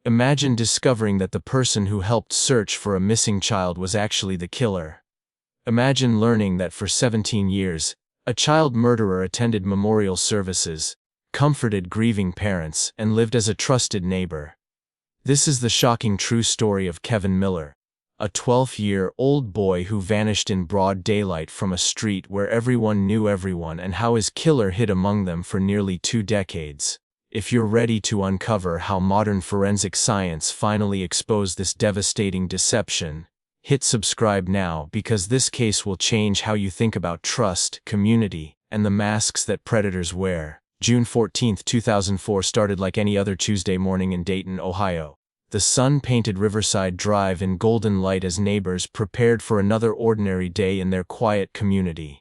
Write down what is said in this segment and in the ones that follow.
Imagine discovering that the person who helped search for a missing child was actually the killer. Imagine learning that for 17 years, a child murderer attended memorial services, comforted grieving parents, and lived as a trusted neighbor. This is the shocking true story of Kevin Miller, a 12-year-old boy who vanished in broad daylight from a street where everyone knew everyone, and how his killer hid among them for nearly 2 decades. If you're ready to uncover how modern forensic science finally exposed this devastating deception, hit subscribe now, because this case will change how you think about trust, community, and the masks that predators wear. June 14, 2004 started like any other Tuesday morning in Dayton, Ohio. The sun painted Riverside Drive in golden light as neighbors prepared for another ordinary day in their quiet community.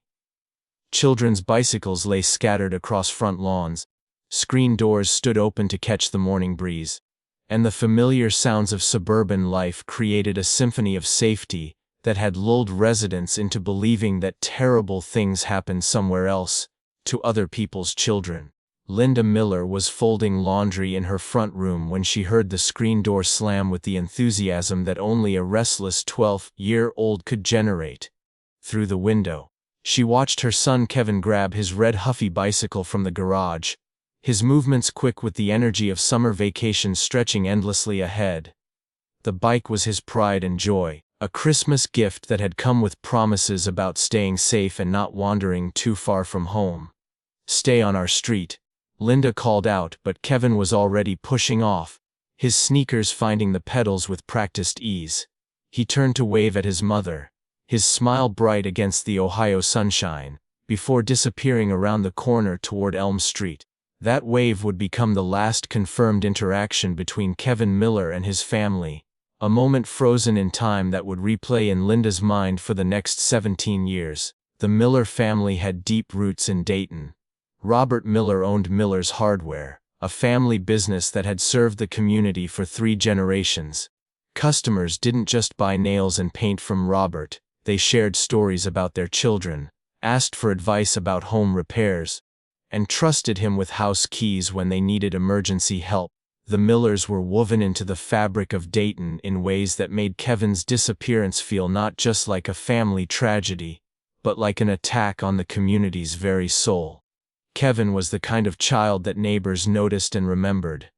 Children's bicycles lay scattered across front lawns, screen doors stood open to catch the morning breeze, and the familiar sounds of suburban life created a symphony of safety that had lulled residents into believing that terrible things happened somewhere else, to other people's children. Linda Miller was folding laundry in her front room when she heard the screen door slam with the enthusiasm that only a restless 12-year-old could generate. Through the window, she watched her son Kevin grab his red Huffy bicycle from the garage, his movements quick with the energy of summer vacation stretching endlessly ahead. The bike was his pride and joy, a Christmas gift that had come with promises about staying safe and not wandering too far from home. "Stay on our street," Linda called out, but Kevin was already pushing off, his sneakers finding the pedals with practiced ease. He turned to wave at his mother, his smile bright against the Ohio sunshine, before disappearing around the corner toward Elm Street. That wave would become the last confirmed interaction between Kevin Miller and his family, a moment frozen in time that would replay in Linda's mind for the next 17 years. The Miller family had deep roots in Dayton. Robert Miller owned Miller's Hardware, a family business that had served the community for 3 generations. Customers didn't just buy nails and paint from Robert, they shared stories about their children, asked for advice about home repairs, and trusted him with house keys when they needed emergency help. The Millers were woven into the fabric of Dayton in ways that made Kevin's disappearance feel not just like a family tragedy, but like an attack on the community's very soul. Kevin was the kind of child that neighbors noticed and remembered.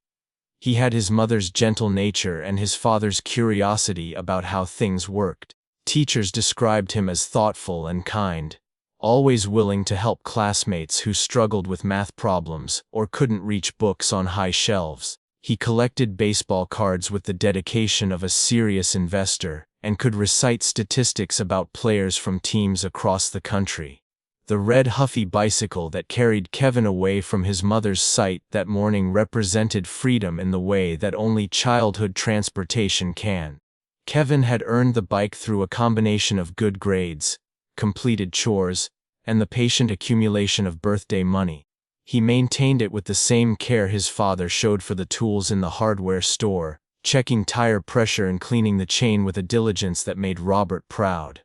He had his mother's gentle nature and his father's curiosity about how things worked. Teachers described him as thoughtful and kind, always willing to help classmates who struggled with math problems or couldn't reach books on high shelves. He collected baseball cards with the dedication of a serious investor and could recite statistics about players from teams across the country. The red Huffy bicycle that carried Kevin away from his mother's sight that morning represented freedom in the way that only childhood transportation can. Kevin had earned the bike through a combination of good grades, completed chores, and the patient accumulation of birthday money. He maintained it with the same care his father showed for the tools in the hardware store, checking tire pressure and cleaning the chain with a diligence that made Robert proud.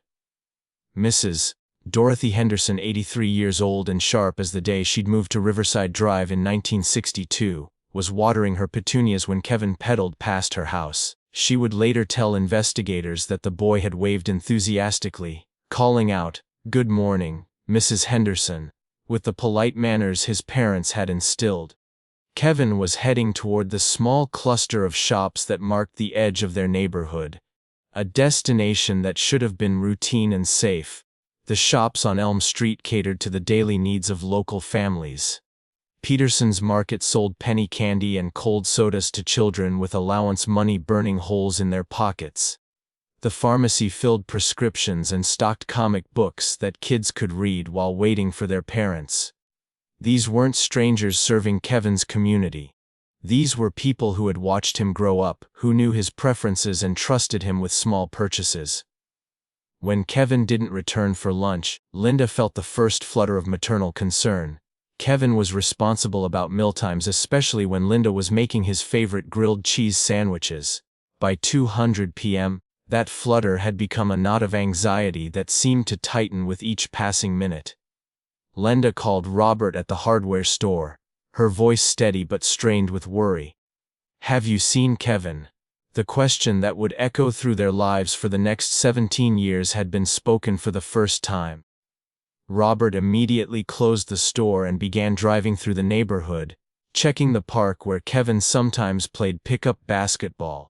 Mrs. Dorothy Henderson, 83 years old and sharp as the day she'd moved to Riverside Drive in 1962, was watering her petunias when Kevin pedaled past her house. She would later tell investigators that the boy had waved enthusiastically, calling out, "Good morning, Mrs. Henderson," with the polite manners his parents had instilled. Kevin was heading toward the small cluster of shops that marked the edge of their neighborhood, a destination that should have been routine and safe. The shops on Elm Street catered to the daily needs of local families. Peterson's Market sold penny candy and cold sodas to children with allowance money burning holes in their pockets. The pharmacy filled prescriptions and stocked comic books that kids could read while waiting for their parents. These weren't strangers serving Kevin's community. These were people who had watched him grow up, who knew his preferences and trusted him with small purchases. When Kevin didn't return for lunch, Linda felt the first flutter of maternal concern. Kevin was responsible about mealtimes, especially when Linda was making his favorite grilled cheese sandwiches. By 2:00 p.m., that flutter had become a knot of anxiety that seemed to tighten with each passing minute. Linda called Robert at the hardware store, her voice steady but strained with worry. "Have you seen Kevin?" The question that would echo through their lives for the next 17 years had been spoken for the first time. Robert immediately closed the store and began driving through the neighborhood, checking the park where Kevin sometimes played pickup basketball,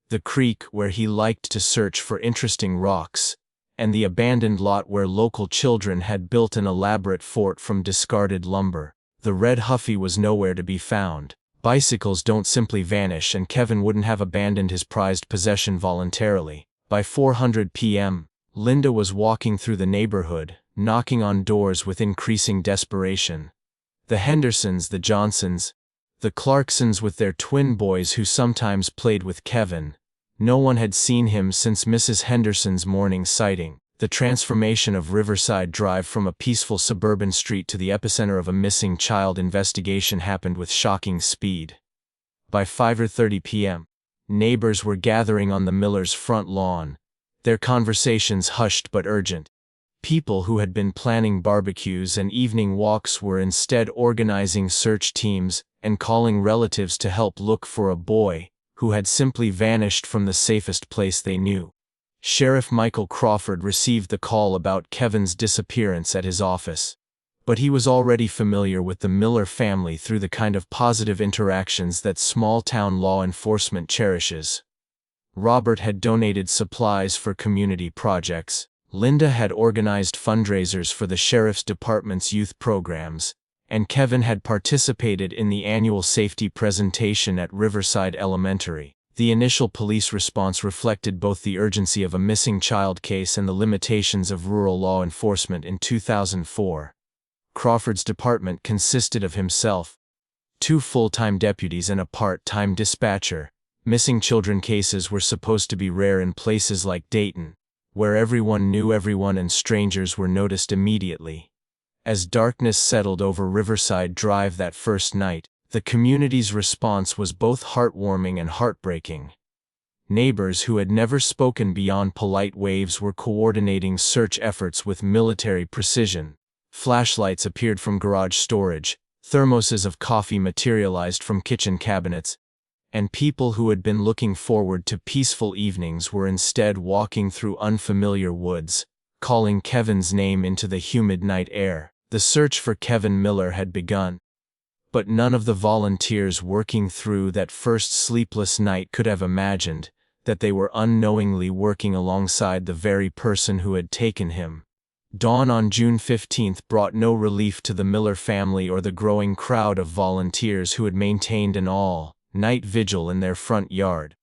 the creek where he liked to search for interesting rocks, and the abandoned lot where local children had built an elaborate fort from discarded lumber. The red Huffy was nowhere to be found. Bicycles don't simply vanish, and Kevin wouldn't have abandoned his prized possession voluntarily. By 4:00 p.m., Linda was walking through the neighborhood, knocking on doors with increasing desperation. The Hendersons, the Johnsons, the Clarksons with their twin boys who sometimes played with Kevin. No one had seen him since Mrs. Henderson's morning sighting. The transformation of Riverside Drive from a peaceful suburban street to the epicenter of a missing child investigation happened with shocking speed. By 5:30 p.m., neighbors were gathering on the Millers' front lawn, their conversations hushed but urgent. People who had been planning barbecues and evening walks were instead organizing search teams and calling relatives to help look for a boy who had simply vanished from the safest place they knew. Sheriff Michael Crawford received the call about Kevin's disappearance at his office, but he was already familiar with the Miller family through the kind of positive interactions that small-town law enforcement cherishes. Robert had donated supplies for community projects, Linda had organized fundraisers for the sheriff's department's youth programs, and Kevin had participated in the annual safety presentation at Riverside Elementary. The initial police response reflected both the urgency of a missing child case and the limitations of rural law enforcement in 2004. Crawford's department consisted of himself, 2 full-time deputies and a part-time dispatcher. Missing children cases were supposed to be rare in places like Dayton, where everyone knew everyone and strangers were noticed immediately. As darkness settled over Riverside Drive that first night, the community's response was both heartwarming and heartbreaking. Neighbors who had never spoken beyond polite waves were coordinating search efforts with military precision. Flashlights appeared from garage storage, thermoses of coffee materialized from kitchen cabinets, and people who had been looking forward to peaceful evenings were instead walking through unfamiliar woods, calling Kevin's name into the humid night air. The search for Kevin Miller had begun, but none of the volunteers working through that first sleepless night could have imagined that they were unknowingly working alongside the very person who had taken him. Dawn on June 15 brought no relief to the Miller family or the growing crowd of volunteers who had maintained an all-night vigil in their front yard.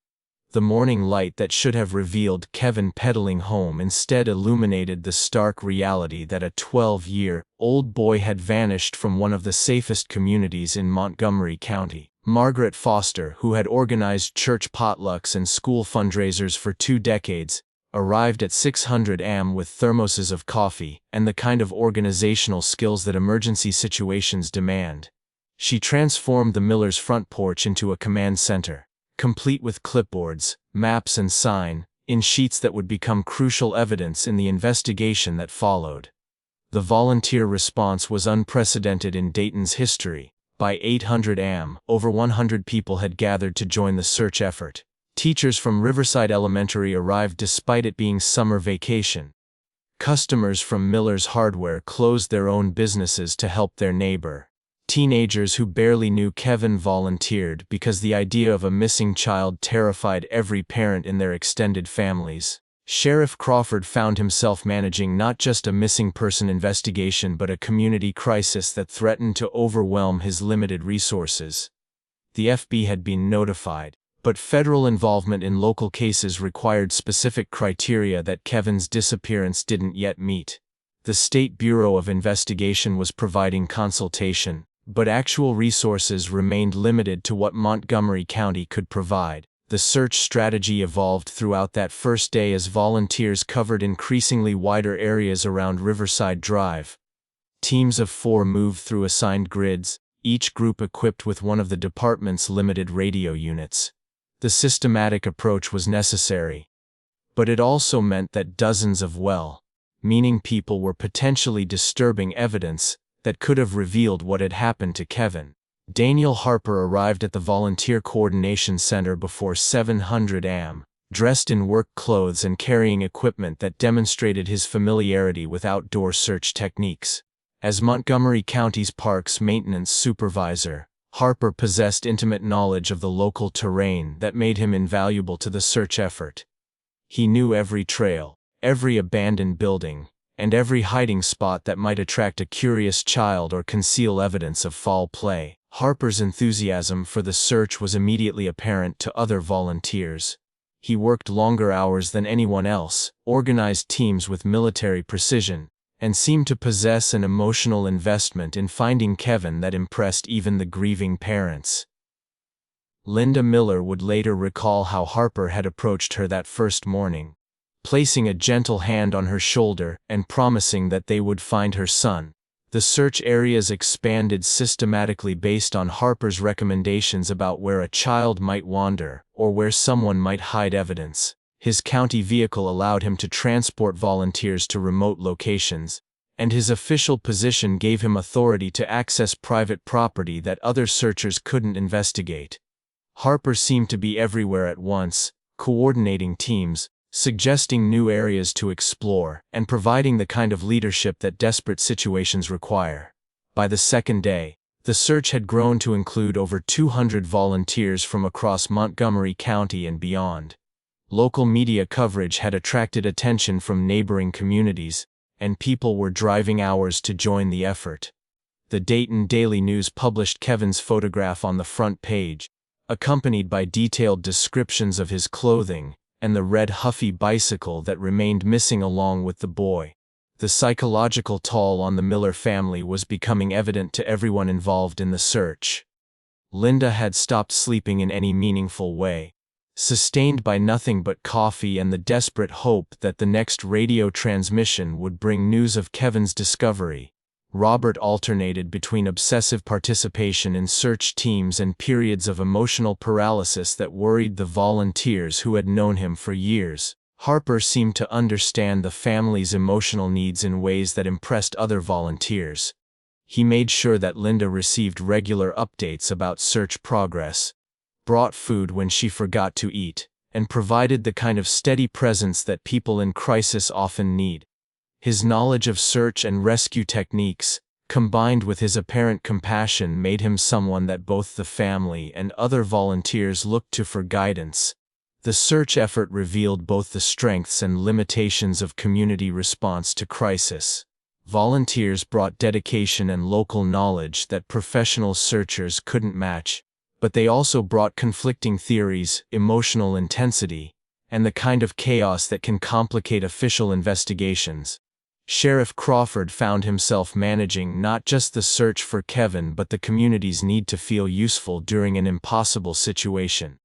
The morning light that should have revealed Kevin pedaling home instead illuminated the stark reality that a 12-year-old boy had vanished from one of the safest communities in Montgomery County. Margaret Foster, who had organized church potlucks and school fundraisers for 2 decades, arrived at 600 am with thermoses of coffee and the kind of organizational skills that emergency situations demand. She transformed the Millers' front porch into a command center, complete with clipboards, maps and sign-in sheets that would become crucial evidence in the investigation that followed. The volunteer response was unprecedented in Dayton's history. By 800 am, over 100 people had gathered to join the search effort. Teachers from Riverside Elementary arrived despite it being summer vacation. Customers from Miller's Hardware closed their own businesses to help their neighbor. Teenagers who barely knew Kevin volunteered because the idea of a missing child terrified every parent in their extended families. Sheriff Crawford found himself managing not just a missing person investigation but a community crisis that threatened to overwhelm his limited resources. The FB had been notified, but federal involvement in local cases required specific criteria that Kevin's disappearance didn't yet meet. The State Bureau of Investigation was providing consultation, but actual resources remained limited to what Montgomery County could provide. The search strategy evolved throughout that first day as volunteers covered increasingly wider areas around Riverside Drive. Teams of 4 moved through assigned grids, each group equipped with one of the department's limited radio units. The systematic approach was necessary, but it also meant that dozens of well-meaning people were potentially disturbing evidence that could have revealed what had happened to Kevin. Daniel Harper arrived at the Volunteer Coordination Center before 700 am, dressed in work clothes and carrying equipment that demonstrated his familiarity with outdoor search techniques. As Montgomery County's parks maintenance supervisor, Harper possessed intimate knowledge of the local terrain that made him invaluable to the search effort. He knew every trail, every abandoned building, and every hiding spot that might attract a curious child or conceal evidence of foul play. Harper's enthusiasm for the search was immediately apparent to other volunteers. He worked longer hours than anyone else, organized teams with military precision, and seemed to possess an emotional investment in finding Kevin that impressed even the grieving parents. Linda Miller would later recall how Harper had approached her that first morning, placing a gentle hand on her shoulder and promising that they would find her son. The search areas expanded systematically based on Harper's recommendations about where a child might wander or where someone might hide evidence. His county vehicle allowed him to transport volunteers to remote locations, and his official position gave him authority to access private property that other searchers couldn't investigate. Harper seemed to be everywhere at once, coordinating teams, suggesting new areas to explore, and providing the kind of leadership that desperate situations require. By the second day, the search had grown to include over 200 volunteers from across Montgomery County and beyond. Local media coverage had attracted attention from neighboring communities, and people were driving hours to join the effort. The Dayton Daily News published Kevin's photograph on the front page, accompanied by detailed descriptions of his clothing and the red Huffy bicycle that remained missing along with the boy. The psychological toll on the Miller family was becoming evident to everyone involved in the search. Linda had stopped sleeping in any meaningful way, sustained by nothing but coffee and the desperate hope that the next radio transmission would bring news of Kevin's discovery. Robert alternated between obsessive participation in search teams and periods of emotional paralysis that worried the volunteers who had known him for years. Harper seemed to understand the family's emotional needs in ways that impressed other volunteers. He made sure that Linda received regular updates about search progress, brought food when she forgot to eat, and provided the kind of steady presence that people in crisis often need. His knowledge of search and rescue techniques, combined with his apparent compassion, made him someone that both the family and other volunteers looked to for guidance. The search effort revealed both the strengths and limitations of community response to crisis. Volunteers brought dedication and local knowledge that professional searchers couldn't match, but they also brought conflicting theories, emotional intensity, and the kind of chaos that can complicate official investigations. Sheriff Crawford found himself managing not just the search for Kevin but the community's need to feel useful during an impossible situation.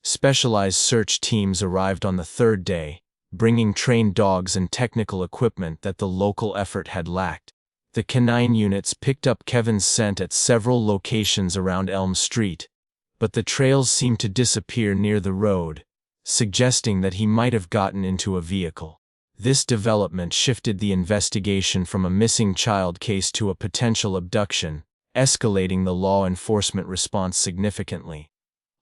Specialized search teams arrived on the third day, bringing trained dogs and technical equipment that the local effort had lacked. The canine units picked up Kevin's scent at several locations around Elm Street, but the trails seemed to disappear near the road, suggesting that he might have gotten into a vehicle. This development shifted the investigation from a missing child case to a potential abduction, escalating the law enforcement response significantly.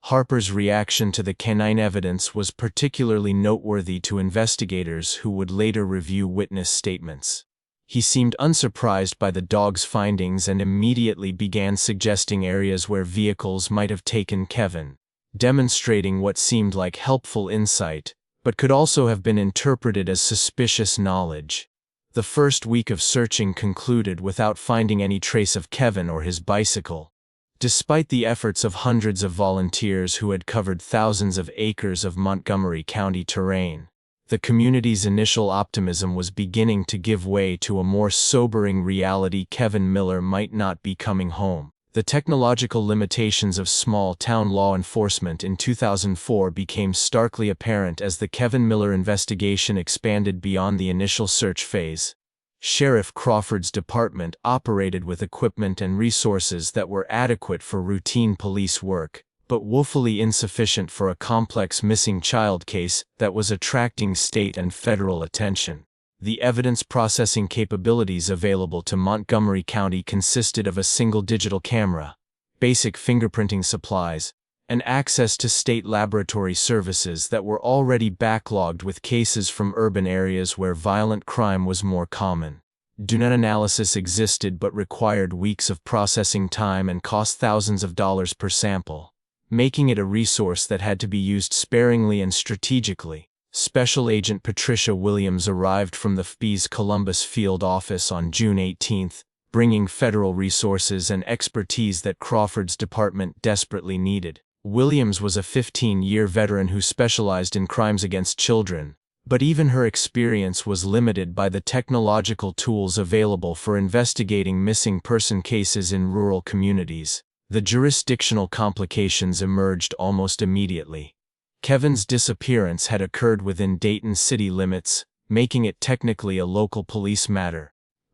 Harper's reaction to the canine evidence was particularly noteworthy to investigators who would later review witness statements. He seemed unsurprised by the dog's findings and immediately began suggesting areas where vehicles might have taken Kevin, demonstrating what seemed like helpful insight, but could also have been interpreted as suspicious knowledge. The first week of searching concluded without finding any trace of Kevin or his bicycle. Despite the efforts of hundreds of volunteers who had covered thousands of acres of Montgomery County terrain, the community's initial optimism was beginning to give way to a more sobering reality: Kevin Miller might not be coming home. The technological limitations of small-town law enforcement in 2004 became starkly apparent as the Kevin Miller investigation expanded beyond the initial search phase. Sheriff Crawford's department operated with equipment and resources that were adequate for routine police work, but woefully insufficient for a complex missing child case that was attracting state and federal attention. The evidence processing capabilities available to Montgomery County consisted of a single digital camera, basic fingerprinting supplies, and access to state laboratory services that were already backlogged with cases from urban areas where violent crime was more common. DNA analysis existed but required weeks of processing time and cost thousands of dollars per sample, making it a resource that had to be used sparingly and strategically. Special Agent Patricia Williams arrived from the FBI's Columbus field office on June 18, bringing federal resources and expertise that Crawford's department desperately needed. Williams was a 15-year veteran who specialized in crimes against children, but even her experience was limited by the technological tools available for investigating missing person cases in rural communities. The jurisdictional complications emerged almost immediately. Kevin's disappearance had occurred within Dayton city limits, making it technically a local police matter.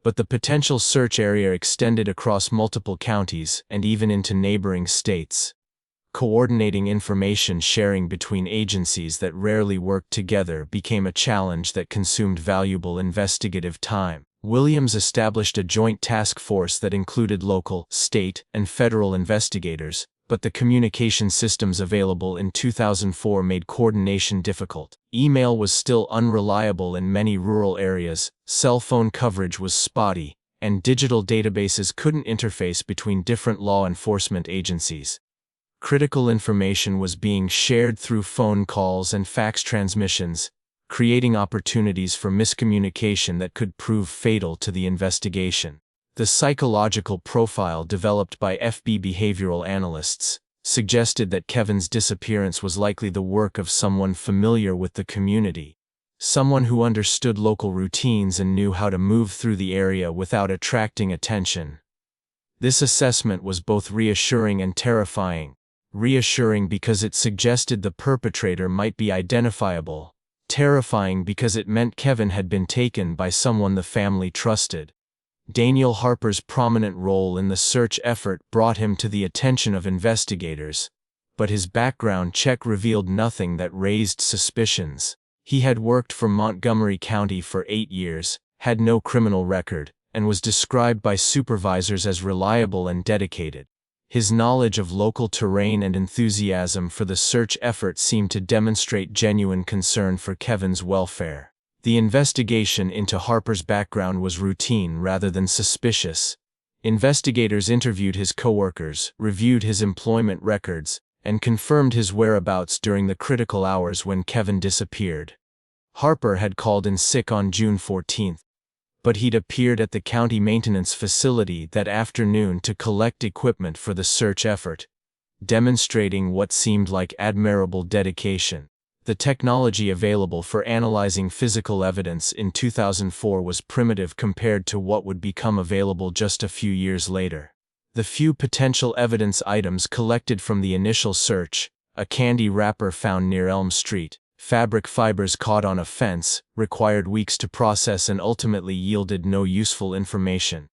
But the potential search area extended across multiple counties and even into neighboring states. Coordinating information sharing between agencies that rarely worked together became a challenge that consumed valuable investigative time. Williams established a joint task force that included local, state, and federal investigators, but the communication systems available in 2004 made coordination difficult. Email was still unreliable in many rural areas, cell phone coverage was spotty, and digital databases couldn't interface between different law enforcement agencies. Critical information was being shared through phone calls and fax transmissions, creating opportunities for miscommunication that could prove fatal to the investigation. The psychological profile developed by FBI behavioral analysts suggested that Kevin's disappearance was likely the work of someone familiar with the community, someone who understood local routines and knew how to move through the area without attracting attention. This assessment was both reassuring and terrifying. Reassuring because it suggested the perpetrator might be identifiable, terrifying because it meant Kevin had been taken by someone the family trusted. Daniel Harper's prominent role in the search effort brought him to the attention of investigators, but his background check revealed nothing that raised suspicions. He had worked for Montgomery County for 8 years, had no criminal record, and was described by supervisors as reliable and dedicated. His knowledge of local terrain and enthusiasm for the search effort seemed to demonstrate genuine concern for Kevin's welfare. The investigation into Harper's background was routine rather than suspicious. Investigators interviewed his coworkers, reviewed his employment records, and confirmed his whereabouts during the critical hours when Kevin disappeared. Harper had called in sick on June 14, but he'd appeared at the county maintenance facility that afternoon to collect equipment for the search effort, demonstrating what seemed like admirable dedication. The technology available for analyzing physical evidence in 2004 was primitive compared to what would become available just a few years later. The few potential evidence items collected from the initial search, a candy wrapper found near Elm Street, fabric fibers caught on a fence, required weeks to process and ultimately yielded no useful information.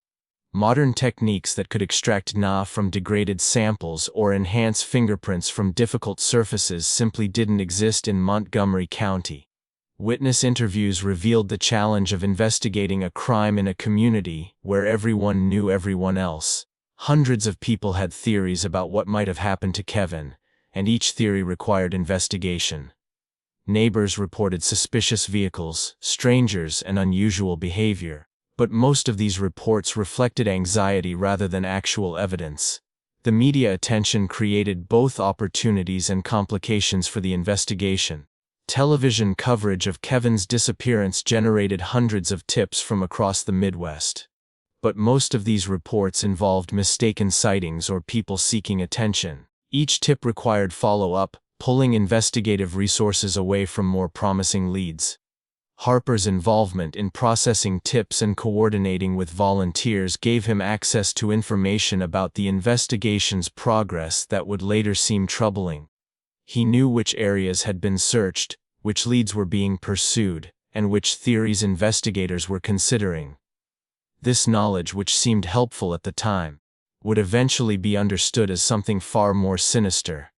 Modern techniques that could extract DNA from degraded samples or enhance fingerprints from difficult surfaces simply didn't exist in Montgomery County. Witness interviews revealed the challenge of investigating a crime in a community where everyone knew everyone else. Hundreds of people had theories about what might have happened to Kevin, and each theory required investigation. Neighbors reported suspicious vehicles, strangers, and unusual behavior, but most of these reports reflected anxiety rather than actual evidence. The media attention created both opportunities and complications for the investigation. Television coverage of Kevin's disappearance generated hundreds of tips from across the Midwest. But most of these reports involved mistaken sightings or people seeking attention. Each tip required follow-up, pulling investigative resources away from more promising leads. Harper's involvement in processing tips and coordinating with volunteers gave him access to information about the investigation's progress that would later seem troubling. He knew which areas had been searched, which leads were being pursued, and which theories investigators were considering. This knowledge, which seemed helpful at the time, would eventually be understood as something far more sinister.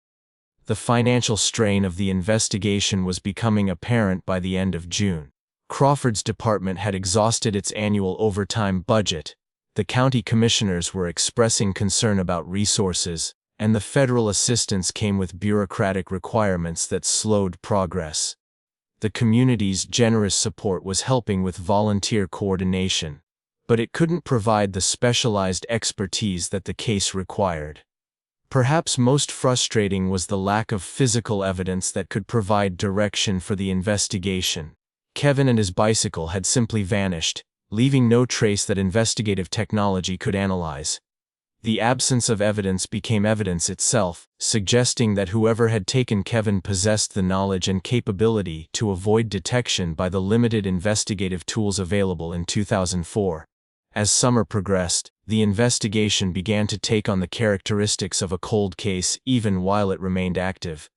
The financial strain of the investigation was becoming apparent by the end of June. Crawford's department had exhausted its annual overtime budget, The county commissioners were expressing concern about resources, and the federal assistance came with bureaucratic requirements that slowed progress. The community's generous support was helping with volunteer coordination, but it couldn't provide the specialized expertise that the case required. Perhaps most frustrating was the lack of physical evidence that could provide direction for the investigation. Kevin and his bicycle had simply vanished, leaving no trace that investigative technology could analyze. The absence of evidence became evidence itself, suggesting that whoever had taken Kevin possessed the knowledge and capability to avoid detection by the limited investigative tools available in 2004. As summer progressed, the investigation began to take on the characteristics of a cold case even while it remained active.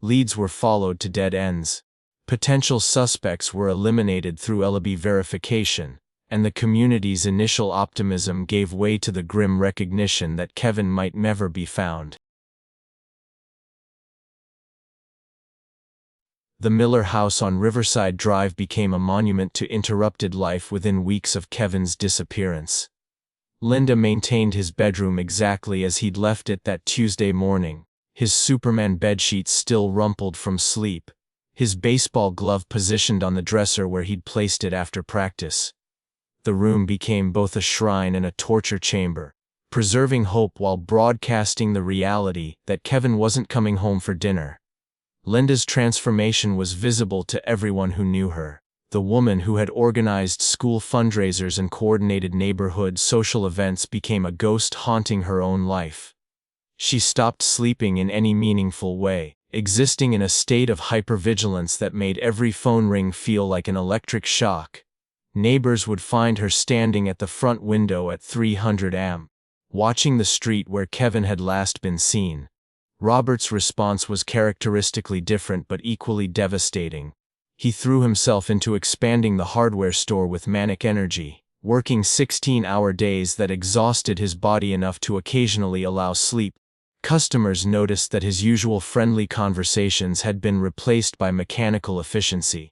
Leads were followed to dead ends. Potential suspects were eliminated through alibi verification, and the community's initial optimism gave way to the grim recognition that Kevin might never be found. The Miller house on Riverside Drive became a monument to interrupted life within weeks of Kevin's disappearance. Linda maintained his bedroom exactly as he'd left it that Tuesday morning, his Superman bedsheets still rumpled from sleep, his baseball glove positioned on the dresser where he'd placed it after practice. The room became both a shrine and a torture chamber, preserving hope while broadcasting the reality that Kevin wasn't coming home for dinner. Linda's transformation was visible to everyone who knew her. The woman who had organized school fundraisers and coordinated neighborhood social events became a ghost haunting her own life. She stopped sleeping in any meaningful way, existing in a state of hypervigilance that made every phone ring feel like an electric shock. Neighbors would find her standing at the front window at 300 am, watching the street where Kevin had last been seen. Robert's response was characteristically different but equally devastating. He threw himself into expanding the hardware store with manic energy, working 16-hour days that exhausted his body enough to occasionally allow sleep. Customers noticed that his usual friendly conversations had been replaced by mechanical efficiency,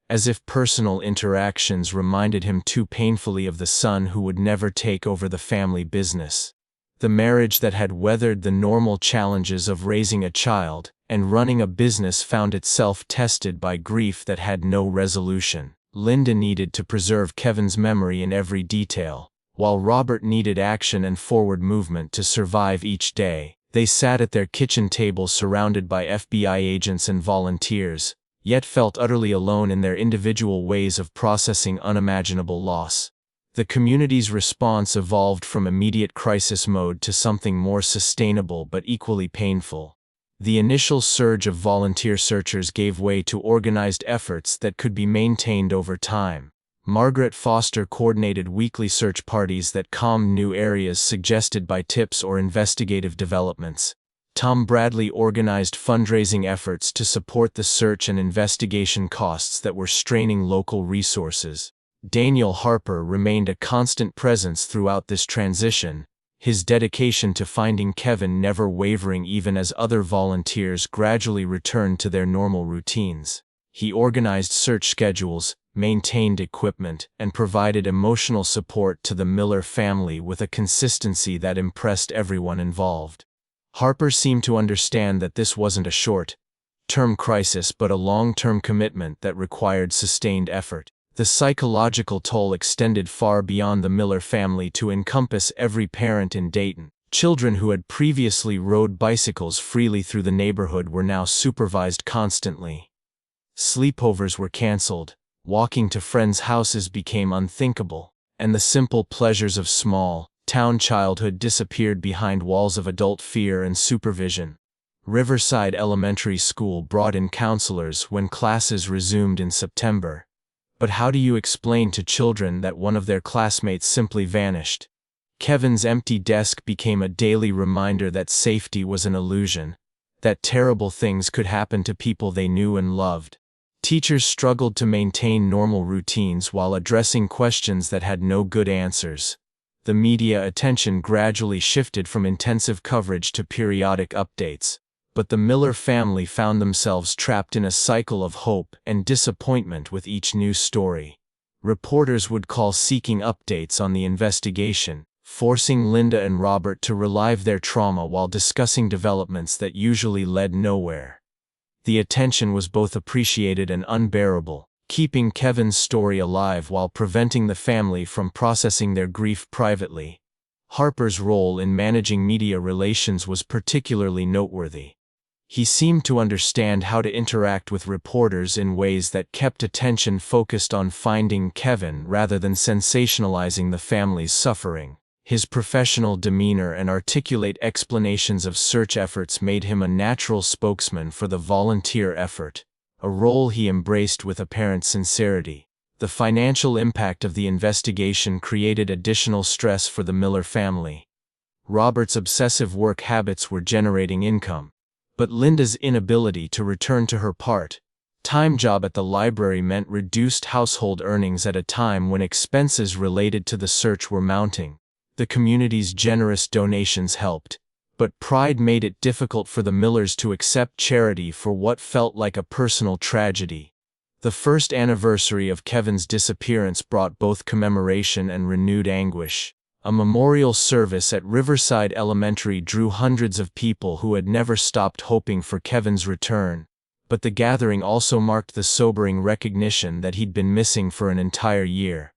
as if personal interactions reminded him too painfully of the son who would never take over the family business. The marriage that had weathered the normal challenges of raising a child and running a business found itself tested by grief that had no resolution. Linda needed to preserve Kevin's memory in every detail, while Robert needed action and forward movement to survive each day. They sat at their kitchen table surrounded by FBI agents and volunteers, yet felt utterly alone in their individual ways of processing unimaginable loss. The community's response evolved from immediate crisis mode to something more sustainable but equally painful. The initial surge of volunteer searchers gave way to organized efforts that could be maintained over time. Margaret Foster coordinated weekly search parties that combed new areas suggested by tips or investigative developments. Tom Bradley organized fundraising efforts to support the search and investigation costs that were straining local resources. Daniel Harper remained a constant presence throughout this transition, his dedication to finding Kevin never wavering even as other volunteers gradually returned to their normal routines. He organized search schedules, maintained equipment, and provided emotional support to the Miller family with a consistency that impressed everyone involved. Harper seemed to understand that this wasn't a short-term crisis but a long-term commitment that required sustained effort. The psychological toll extended far beyond the Miller family to encompass every parent in Dayton. Children who had previously rode bicycles freely through the neighborhood were now supervised constantly. Sleepovers were canceled, walking to friends' houses became unthinkable, and the simple pleasures of small-town childhood disappeared behind walls of adult fear and supervision. Riverside Elementary School brought in counselors when classes resumed in September. But how do you explain to children that one of their classmates simply vanished? Kevin's empty desk became a daily reminder that safety was an illusion, that terrible things could happen to people they knew and loved. Teachers struggled to maintain normal routines while addressing questions that had no good answers. The media attention gradually shifted from intensive coverage to periodic updates. But the Miller family found themselves trapped in a cycle of hope and disappointment with each new story. Reporters would call seeking updates on the investigation, forcing Linda and Robert to relive their trauma while discussing developments that usually led nowhere. The attention was both appreciated and unbearable, keeping Kevin's story alive while preventing the family from processing their grief privately. Harper's role in managing media relations was particularly noteworthy. He seemed to understand how to interact with reporters in ways that kept attention focused on finding Kevin rather than sensationalizing the family's suffering. His professional demeanor and articulate explanations of search efforts made him a natural spokesman for the volunteer effort, a role he embraced with apparent sincerity. The financial impact of the investigation created additional stress for the Miller family. Robert's obsessive work habits were generating income, but Linda's inability to return to her part-time job at the library meant reduced household earnings at a time when expenses related to the search were mounting. The community's generous donations helped, but pride made it difficult for the Millers to accept charity for what felt like a personal tragedy. The first anniversary of Kevin's disappearance brought both commemoration and renewed anguish. A memorial service at Riverside Elementary drew hundreds of people who had never stopped hoping for Kevin's return, but the gathering also marked the sobering recognition that he'd been missing for an entire year.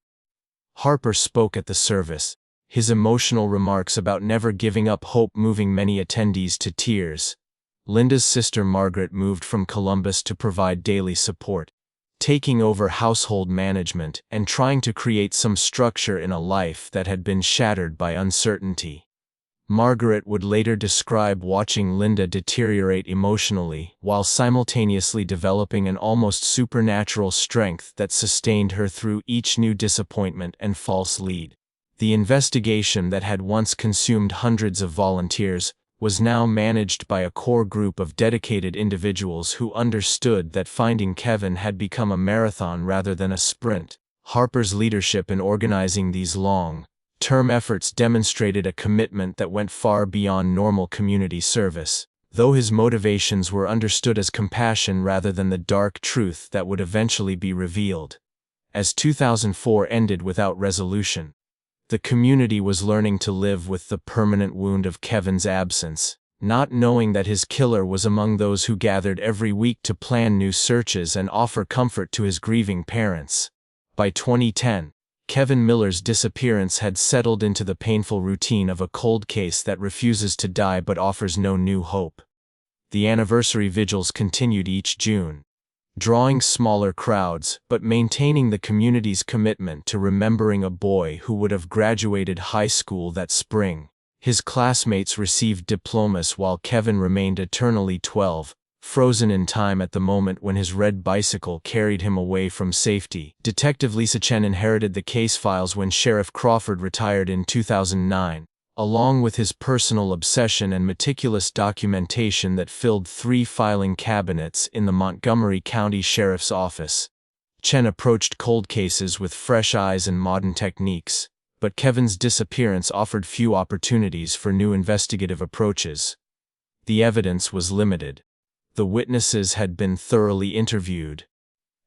Harper spoke at the service, his emotional remarks about never giving up hope moving many attendees to tears. Linda's sister Margaret moved from Columbus to provide daily support, taking over household management and trying to create some structure in a life that had been shattered by uncertainty. Margaret would later describe watching Linda deteriorate emotionally while simultaneously developing an almost supernatural strength that sustained her through each new disappointment and false lead. The investigation that had once consumed hundreds of volunteers was now managed by a core group of dedicated individuals who understood that finding Kevin had become a marathon rather than a sprint. Harper's leadership in organizing these long-term efforts demonstrated a commitment that went far beyond normal community service, though his motivations were understood as compassion rather than the dark truth that would eventually be revealed. As 2004 ended without resolution, the community was learning to live with the permanent wound of Kevin's absence, not knowing that his killer was among those who gathered every week to plan new searches and offer comfort to his grieving parents. By 2010, Kevin Miller's disappearance had settled into the painful routine of a cold case that refuses to die but offers no new hope. The anniversary vigils continued each June, drawing smaller crowds but maintaining the community's commitment to remembering a boy who would have graduated high school that spring. His classmates received diplomas while Kevin remained eternally 12, frozen in time at the moment when his red bicycle carried him away from safety. Detective Lisa Chen inherited the case files when Sheriff Crawford retired in 2009. Along with his personal obsession and meticulous documentation that filled 3 filing cabinets in the Montgomery County Sheriff's Office. Chen approached cold cases with fresh eyes and modern techniques, but Kevin's disappearance offered few opportunities for new investigative approaches. The evidence was limited. The witnesses had been thoroughly interviewed,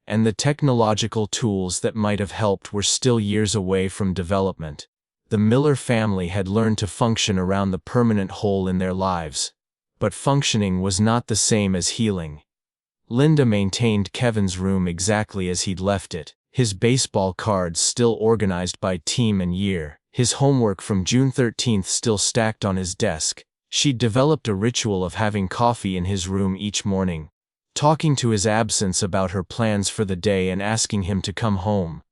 and the technological tools that might have helped were still years away from development. The Miller family had learned to function around the permanent hole in their lives, but functioning was not the same as healing. Linda maintained Kevin's room exactly as he'd left it, his baseball cards still organized by team and year, his homework from June 13th still stacked on his desk. She'd developed a ritual of having coffee in his room each morning, talking to his absence about her plans for the day and asking him to come home.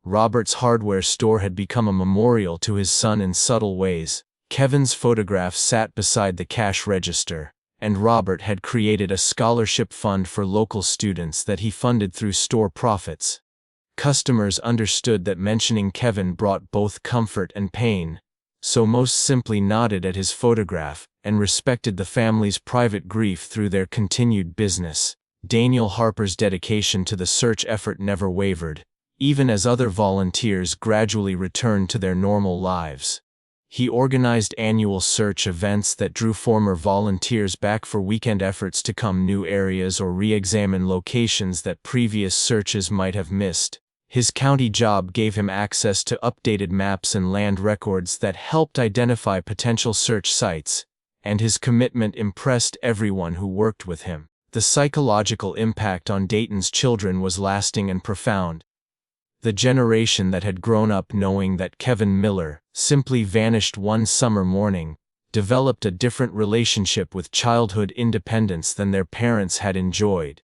Robert's hardware store had become a memorial to his son in subtle ways. Kevin's photograph sat beside the cash register, and Robert had created a scholarship fund for local students that he funded through store profits. Customers understood that mentioning Kevin brought both comfort and pain, so most simply nodded at his photograph and respected the family's private grief through their continued business. Daniel Harper's dedication to the search effort never wavered, even as other volunteers gradually returned to their normal lives. He organized annual search events that drew former volunteers back for weekend efforts to comb new areas or re-examine locations that previous searches might have missed. His county job gave him access to updated maps and land records that helped identify potential search sites, and his commitment impressed everyone who worked with him. The psychological impact on Dayton's children was lasting and profound. The generation that had grown up knowing that Kevin Miller simply vanished one summer morning developed a different relationship with childhood independence than their parents had enjoyed.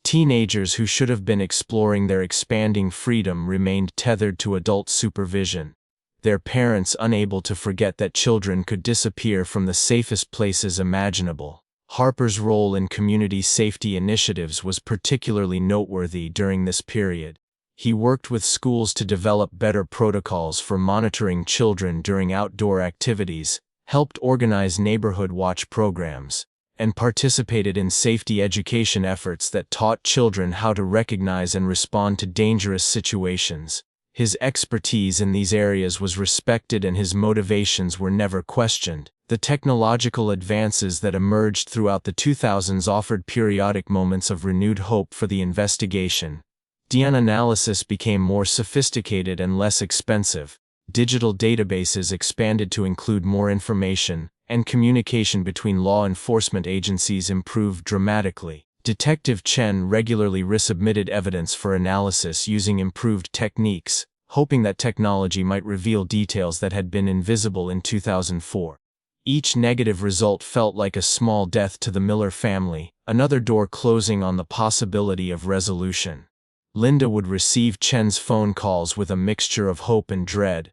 Teenagers who should have been exploring their expanding freedom remained tethered to adult supervision, their parents unable to forget that children could disappear from the safest places imaginable. Harper's role in community safety initiatives was particularly noteworthy during this period. He worked with schools to develop better protocols for monitoring children during outdoor activities, helped organize neighborhood watch programs, and participated in safety education efforts that taught children how to recognize and respond to dangerous situations. His expertise in these areas was respected and his motivations were never questioned. The technological advances that emerged throughout the 2000s offered periodic moments of renewed hope for the investigation. DNA analysis became more sophisticated and less expensive. Digital databases expanded to include more information, and communication between law enforcement agencies improved dramatically. Detective Chen regularly resubmitted evidence for analysis using improved techniques, hoping that technology might reveal details that had been invisible in 2004. Each negative result felt like a small death to the Miller family, another door closing on the possibility of resolution. Linda would receive Chen's phone calls with a mixture of hope and dread,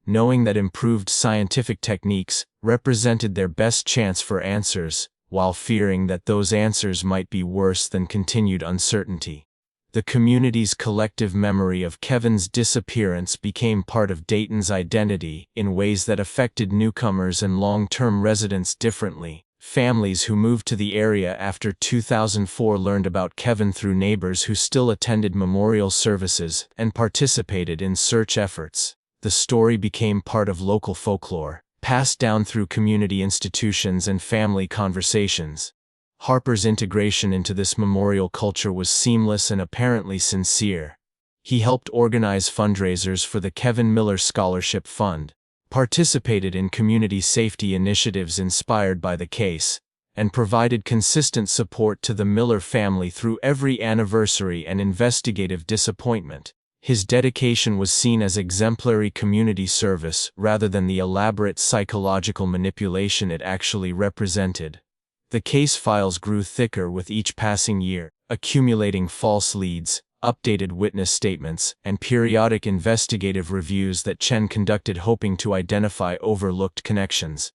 knowing that improved scientific techniques represented their best chance for answers, while fearing that those answers might be worse than continued uncertainty. The community's collective memory of Kevin's disappearance became part of Dayton's identity in ways that affected newcomers and long-term residents differently. Families who moved to the area after 2004 learned about Kevin through neighbors who still attended memorial services and participated in search efforts. The story became part of local folklore, passed down through community institutions and family conversations. Harper's integration into this memorial culture was seamless and apparently sincere. He helped organize fundraisers for the Kevin Miller Scholarship Fund, participated in community safety initiatives inspired by the case, and provided consistent support to the Miller family through every anniversary and investigative disappointment. His dedication was seen as exemplary community service rather than the elaborate psychological manipulation it actually represented. The case files grew thicker with each passing year, accumulating false leads, updated witness statements, and periodic investigative reviews that Chen conducted hoping to identify overlooked connections.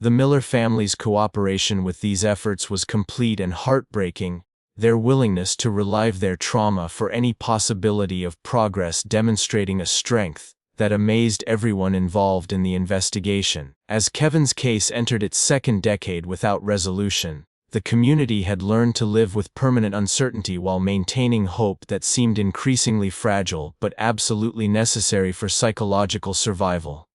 The Miller family's cooperation with these efforts was complete and heartbreaking, their willingness to relive their trauma for any possibility of progress demonstrating a strength that amazed everyone involved in the investigation. As Kevin's case entered its second decade without resolution, the community had learned to live with permanent uncertainty while maintaining hope that seemed increasingly fragile but absolutely necessary for psychological survival.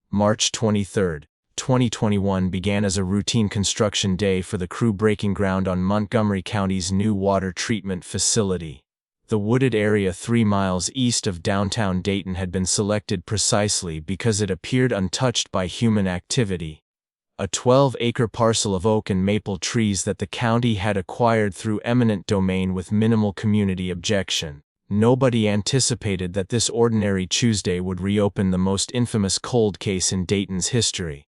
March 23, 2021 began as a routine construction day for the crew breaking ground on Montgomery County's new water treatment facility. The wooded area 3 miles east of downtown Dayton had been selected precisely because it appeared untouched by human activity. A 12-acre parcel of oak and maple trees that the county had acquired through eminent domain with minimal community objection. Nobody anticipated that this ordinary Tuesday would reopen the most infamous cold case in Dayton's history.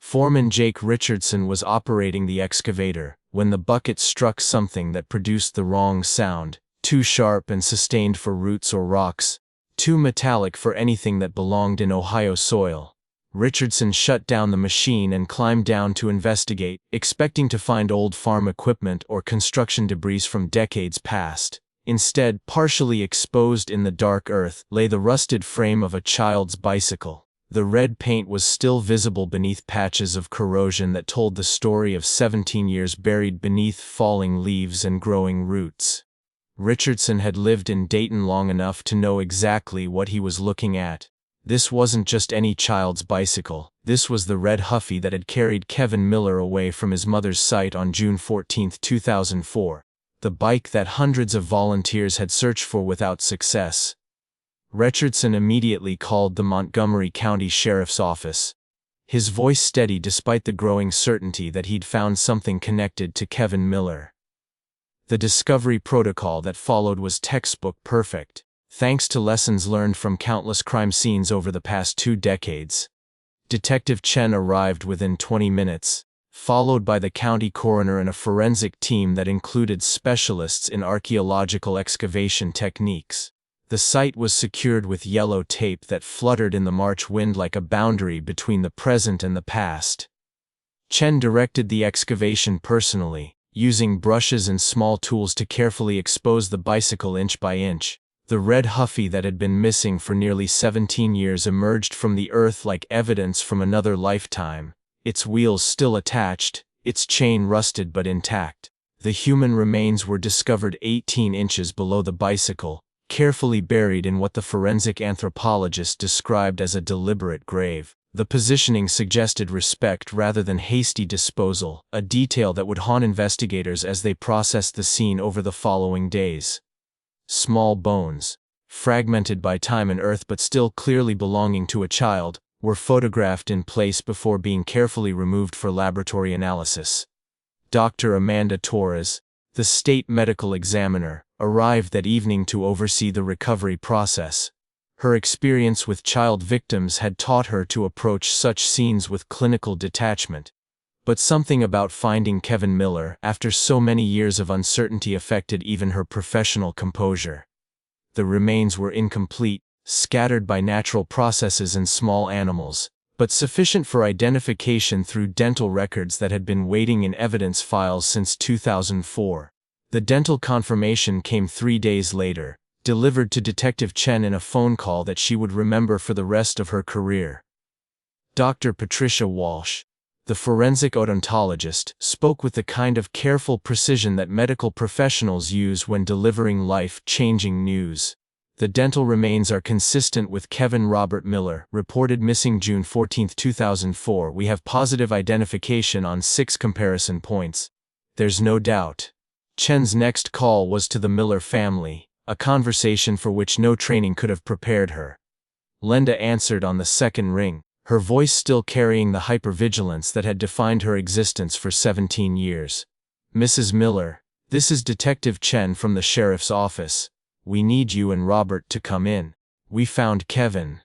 Foreman Jake Richardson was operating the excavator when the bucket struck something that produced the wrong sound, too sharp and sustained for roots or rocks, too metallic for anything that belonged in Ohio soil. Richardson shut down the machine and climbed down to investigate, expecting to find old farm equipment or construction debris from decades past. Instead, partially exposed in the dark earth, lay the rusted frame of a child's bicycle. The red paint was still visible beneath patches of corrosion that told the story of 17 years buried beneath falling leaves and growing roots. Richardson had lived in Dayton long enough to know exactly what he was looking at. This wasn't just any child's bicycle. This was the red Huffy that had carried Kevin Miller away from his mother's site on June 14, 2004. the bike that hundreds of volunteers had searched for without success. Richardson immediately called the Montgomery County Sheriff's Office, his voice steady despite the growing certainty that he'd found something connected to Kevin Miller. The discovery protocol that followed was textbook perfect, thanks to lessons learned from countless crime scenes over the past 2 decades. Detective Chen arrived within 20 minutes, followed by the county coroner and a forensic team that included specialists in archaeological excavation techniques. The site was secured with yellow tape that fluttered in the March wind like a boundary between the present and the past. Chen directed the excavation personally, using brushes and small tools to carefully expose the bicycle inch by inch. The red Huffy that had been missing for nearly 17 years emerged from the earth like evidence from another lifetime, its wheels still attached, its chain rusted but intact. The human remains were discovered 18 inches below the bicycle, carefully buried in what the forensic anthropologist described as a deliberate grave. The positioning suggested respect rather than hasty disposal, a detail that would haunt investigators as they processed the scene over the following days. Small bones, fragmented by time and earth but still clearly belonging to a child, were photographed in place before being carefully removed for laboratory analysis. Dr. Amanda Torres, the state medical examiner, arrived that evening to oversee the recovery process. Her experience with child victims had taught her to approach such scenes with clinical detachment. But something about finding Kevin Miller after so many years of uncertainty affected even her professional composure. The remains were incomplete, scattered by natural processes and small animals, but sufficient for identification through dental records that had been waiting in evidence files since 2004. The dental confirmation came 3 days later, delivered to Detective Chen in a phone call that she would remember for the rest of her career. Dr. Patricia Walsh, the forensic odontologist, spoke with the kind of careful precision that medical professionals use when delivering life-changing news. The dental remains are consistent with Kevin Robert Miller, reported missing June 14, 2004. We have positive identification on 6 comparison points. There's no doubt. Chen's next call was to the Miller family, a conversation for which no training could have prepared her. Linda answered on the second ring, her voice still carrying the hypervigilance that had defined her existence for 17 years. Mrs. Miller, this is Detective Chen from the sheriff's office. We need you and Robert to come in. We found Kevin.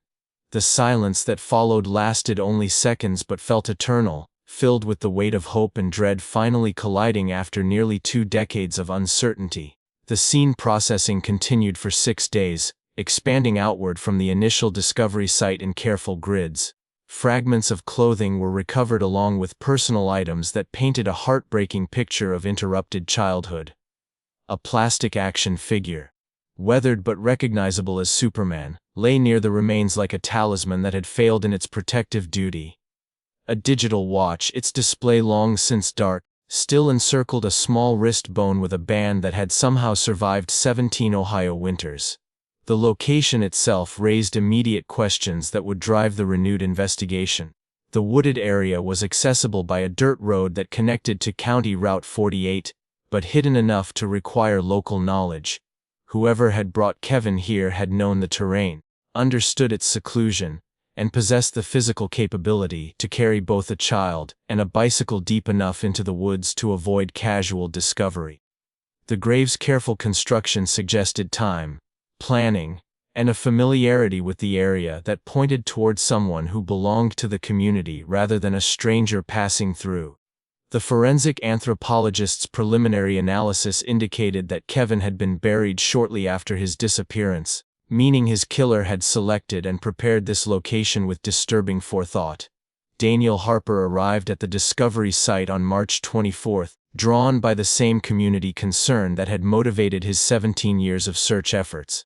The silence that followed lasted only seconds but felt eternal, filled with the weight of hope and dread finally colliding after nearly 2 decades of uncertainty. The scene processing continued for 6 days, expanding outward from the initial discovery site in careful grids. Fragments of clothing were recovered along with personal items that painted a heartbreaking picture of interrupted childhood. A plastic action figure, weathered but recognizable as Superman, lay near the remains like a talisman that had failed in its protective duty. A digital watch, its display long since dark, still encircled a small wrist bone with a band that had somehow survived 17 Ohio winters. The location itself raised immediate questions that would drive the renewed investigation. The wooded area was accessible by a dirt road that connected to County Route 48, but hidden enough to require local knowledge. Whoever had brought Kevin here had known the terrain, understood its seclusion, and possessed the physical capability to carry both a child and a bicycle deep enough into the woods to avoid casual discovery. The grave's careful construction suggested time, planning, and a familiarity with the area that pointed toward someone who belonged to the community rather than a stranger passing through. The forensic anthropologist's preliminary analysis indicated that Kevin had been buried shortly after his disappearance, meaning his killer had selected and prepared this location with disturbing forethought. Daniel Harper arrived at the discovery site on March 24, drawn by the same community concern that had motivated his 17 years of search efforts.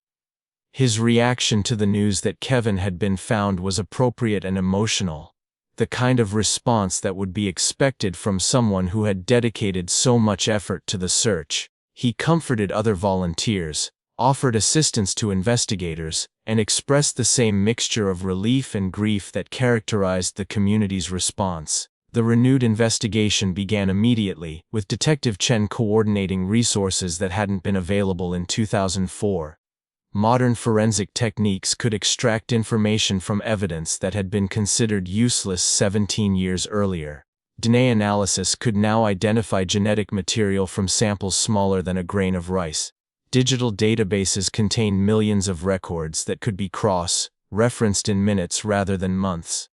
His reaction to the news that Kevin had been found was appropriate and emotional, the kind of response that would be expected from someone who had dedicated so much effort to the search. He comforted other volunteers, offered assistance to investigators, and expressed the same mixture of relief and grief that characterized the community's response. The renewed investigation began immediately, with Detective Chen coordinating resources that hadn't been available in 2004. Modern forensic techniques could extract information from evidence that had been considered useless 17 years earlier. DNA analysis could now identify genetic material from samples smaller than a grain of rice. Digital databases contained millions of records that could be cross-referenced in minutes rather than months.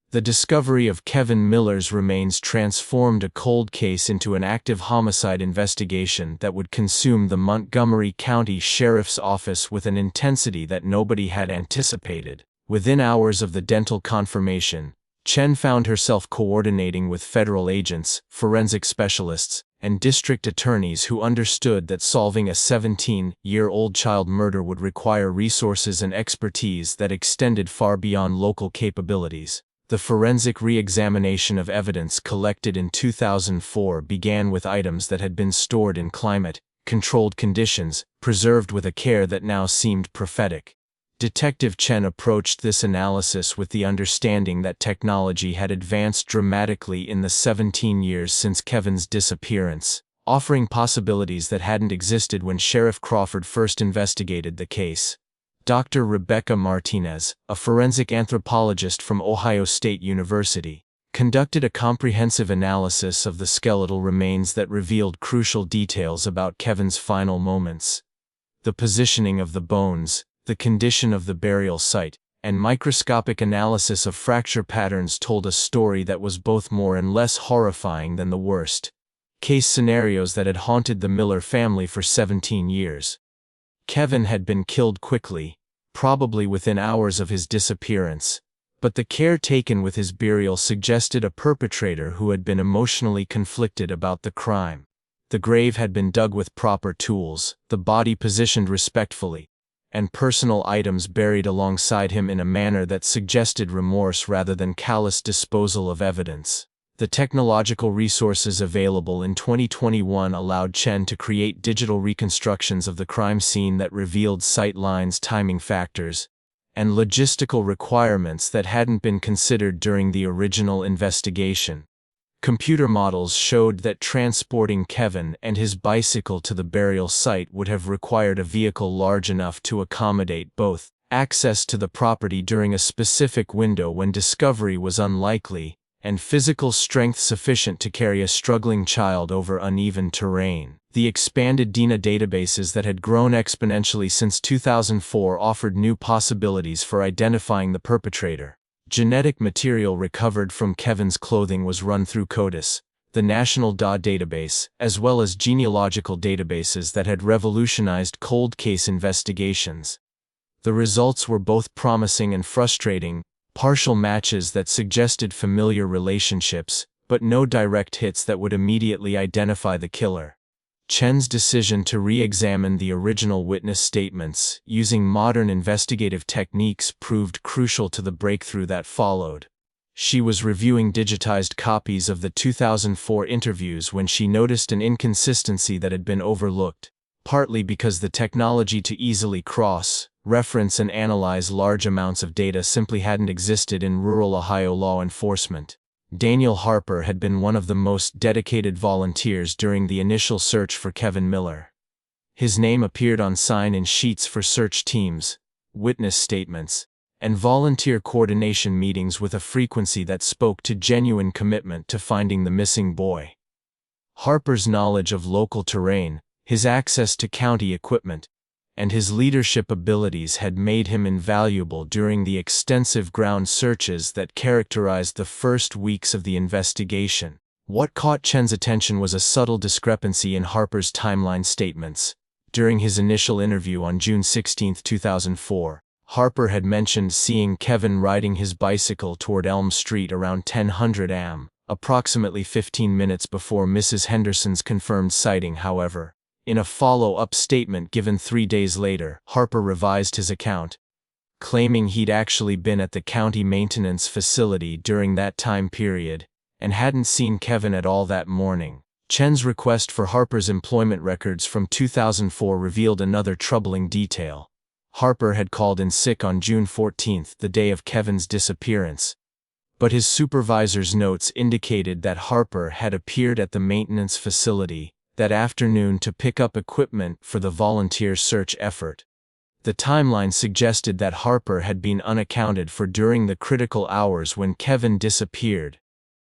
The discovery of Kevin Miller's remains transformed a cold case into an active homicide investigation that would consume the Montgomery County Sheriff's Office with an intensity that nobody had anticipated. Within hours of the dental confirmation, Chen found herself coordinating with federal agents, forensic specialists, and district attorneys who understood that solving a 17-year-old child murder would require resources and expertise that extended far beyond local capabilities. The forensic re-examination of evidence collected in 2004 began with items that had been stored in climate-controlled conditions, preserved with a care that now seemed prophetic. Detective Chen approached this analysis with the understanding that technology had advanced dramatically in the 17 years since Kevin's disappearance, offering possibilities that hadn't existed when Sheriff Crawford first investigated the case. Dr. Rebecca Martinez, a forensic anthropologist from Ohio State University, conducted a comprehensive analysis of the skeletal remains that revealed crucial details about Kevin's final moments. The positioning of the bones, the condition of the burial site, and microscopic analysis of fracture patterns told a story that was both more and less horrifying than the worst-case scenarios that had haunted the Miller family for 17 years. Kevin had been killed quickly, probably within hours of his disappearance, but the care taken with his burial suggested a perpetrator who had been emotionally conflicted about the crime. The grave had been dug with proper tools, the body positioned respectfully, and personal items buried alongside him in a manner that suggested remorse rather than callous disposal of evidence. The technological resources available in 2021 allowed Chen to create digital reconstructions of the crime scene that revealed sight lines, timing factors, and logistical requirements that hadn't been considered during the original investigation. Computer models showed that transporting Kevin and his bicycle to the burial site would have required a vehicle large enough to accommodate both access to the property during a specific window when discovery was unlikely, and physical strength sufficient to carry a struggling child over uneven terrain. The expanded DNA databases that had grown exponentially since 2004 offered new possibilities for identifying the perpetrator. Genetic material recovered from Kevin's clothing was run through CODIS, the National DA database, as well as genealogical databases that had revolutionized cold case investigations. The results were both promising and frustrating. Partial matches that suggested familiar relationships, but no direct hits that would immediately identify the killer. Chen's decision to re-examine the original witness statements using modern investigative techniques proved crucial to the breakthrough that followed. She was reviewing digitized copies of the 2004 interviews when she noticed an inconsistency that had been overlooked, partly because the technology to easily cross-reference and analyze large amounts of data simply hadn't existed in rural Ohio law enforcement. Daniel Harper had been one of the most dedicated volunteers during the initial search for Kevin Miller. His name appeared on sign-in sheets for search teams, witness statements, and volunteer coordination meetings with a frequency that spoke to genuine commitment to finding the missing boy. Harper's knowledge of local terrain, his access to county equipment, and his leadership abilities had made him invaluable during the extensive ground searches that characterized the first weeks of the investigation. What caught Chen's attention was a subtle discrepancy in Harper's timeline statements. During his initial interview on June 16, 2004, Harper had mentioned seeing Kevin riding his bicycle toward Elm Street around 10:00 am, approximately 15 minutes before Mrs. Henderson's confirmed sighting. However, in a follow-up statement given 3 days later, Harper revised his account, claiming he'd actually been at the county maintenance facility during that time period and hadn't seen Kevin at all that morning. Chen's request for Harper's employment records from 2004 revealed another troubling detail. Harper had called in sick on June 14, the day of Kevin's disappearance, but his supervisor's notes indicated that Harper had appeared at the maintenance facility that afternoon to pick up equipment for the volunteer search effort. The timeline suggested that Harper had been unaccounted for during the critical hours when Kevin disappeared,